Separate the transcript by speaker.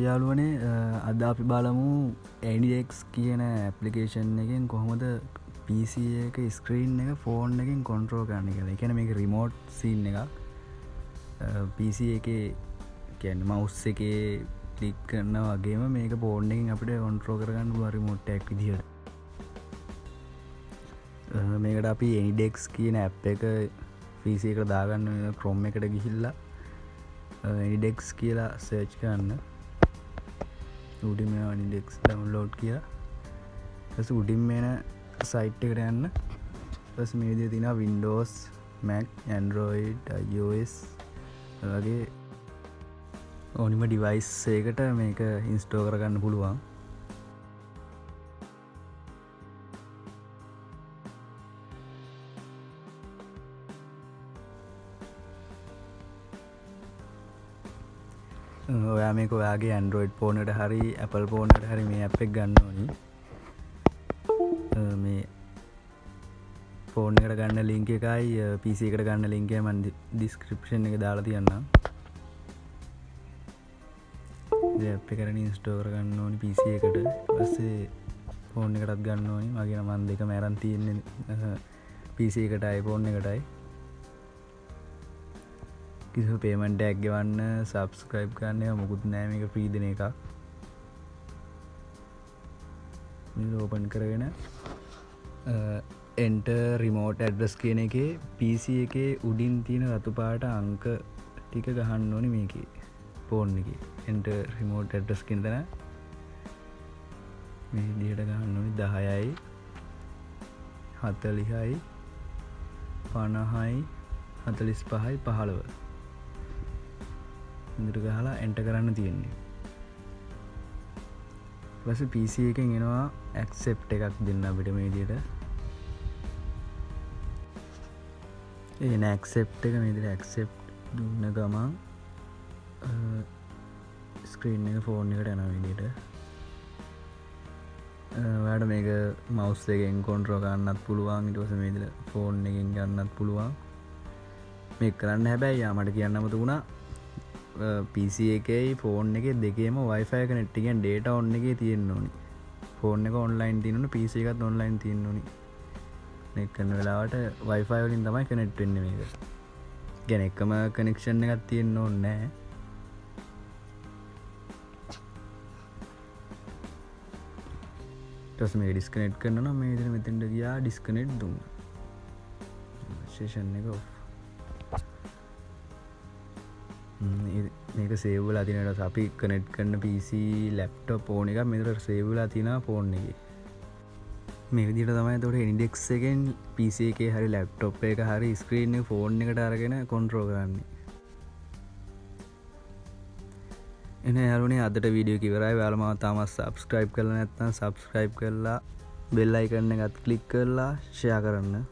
Speaker 1: යාළුවනේ අද අපි බලමු AnyDesk කියන ඇප්ලිකේෂන් එකෙන් කොහොමද PC එක ස්ක්‍රීන් එක ෆෝන් එකෙන් කොන්ට්‍රෝල් කරන්න කියලා. ඒ කියන්නේ මේක රිමෝට් සීන් එකක්. PC එකේ කියන්නේ මවුස් එකේ ක්ලික් කරනවා වගේම මේක ෆෝන් එකෙන් අපිට කොන්ට්‍රෝල් කරගන්න පුළුවන් රිමෝට් එකක් විදියට. මේකට අපි AnyDesk කියන ඇප් එක PC එකට දාගන්න Chrome එකට ගිහිල්ලා AnyDesk කියලා සර්ච් කරන්න. උඩින් මේ AnyDesk ඩවුන්ලෝඩ් කියලා. ඊට උඩින් මේන සයිට් එකට යන්න. ඊට මේ විදිහේ තියෙනවා Windows, Mac, Android, iOS වගේ ඕනිම ඩිවයිස් එකකට මේක ඉන්ස්ටෝල් කරගන්න පුළුවන්. ඔයා මේක ඔයාගේ Android ෆෝන් එකට හරි Apple ෆෝන් එකට හරි මේ ඇප් එක ගන්න ඕනි. මේ ෆෝන් එකට ගන්න ලින්ක් එකයි PC එකට ගන්න ලින්ක් එක මම description එකේ දාලා තියන්නම්. මේ ඇප් එක කරගෙන ඉන්ස්ටෝල් කරගන්න ඕනි PC එකට. ඊට පස්සේ ෆෝන් එකටත් ගන්න ඕනි. මගේ නම් මම දෙකම අරන් තියෙන්නේ PC එකටයි ෆෝන් එකටයි. කිසිම පේමන්ට් එකක් ගෙවන්න subscribe කරන්න එක මොකුත් නෑ. මේක ෆ්‍රී දෙන එකක්. මේක ඕපන් කරගෙන enter remote address කියන එකේ PC එකේ උඩින් තියෙන රතු පාට අංක ටික ගහන්න ඕනේ මේකේ ෆෝන් එකේ. enter remote address කියන තැන මේ විදිහට ගහන්න ඕනේ 10යි 40යි 50යි 45යි 15 ඉන්දර ගහලා එන්ටර් කරන්න තියෙන්නේ. ඊට පස්සේ PC එකෙන් එනවා accept එකක් දෙන්න අපිට මේ විදිහට. එන accept එක මේ විදිහට accept දුන්න ගමන් ස්ක්‍රීන් එක ෆෝන් එකට යනවා විදිහට. ඔයාලට මේක mouse එකෙන් control කරන්නත් පුළුවන්. ඊට පස්සේ මේ විදිහට ෆෝන් එකෙන් ගන්නත් පුළුවන්. මේක කරන්න හැබැයි යාමට කියන්න අමතකුණා PC එකේ ෆෝන් එකේ දෙකේම Wi-Fi connect කියන්නේ data on එකේ තියෙන්න ඕනි. ෆෝන් එක online තියෙන්න ඕනි, PC එකත් online තියෙන්න ඕනි. මේක කරන වෙලාවට Wi-Fi වලින් තමයි connect වෙන්නේ මේක. කියන්නේ එකම connection එකක් තියෙන්න ඕනේ නැහැ. ඊට පස්සේ මේක disconnect කරනවා නම් මේ විදිහට මෙතෙන්ට ගියා disconnect දුන්නා. session එක off. මේක සේව් වෙලා තියෙනවා. අපි කනෙක්ට් කරන PC laptop ෆෝන් එක මෙතන සේව් වෙලා තියෙනවා ෆෝන් එකේ. මේ විදිහට තමයි එතකොට AnyDesk එකෙන් PC එකේ හරි laptop එක හරි screen එක ෆෝන් එකට අරගෙන control කරන්නේ. එනේ යාළුවනේ අදට වීඩියෝ එක ඉවරයි. ඔයාලා මාව තාමත් subscribe කරලා නැත්නම් subscribe කරලා bell icon එකත් click කරලා share කරන්න.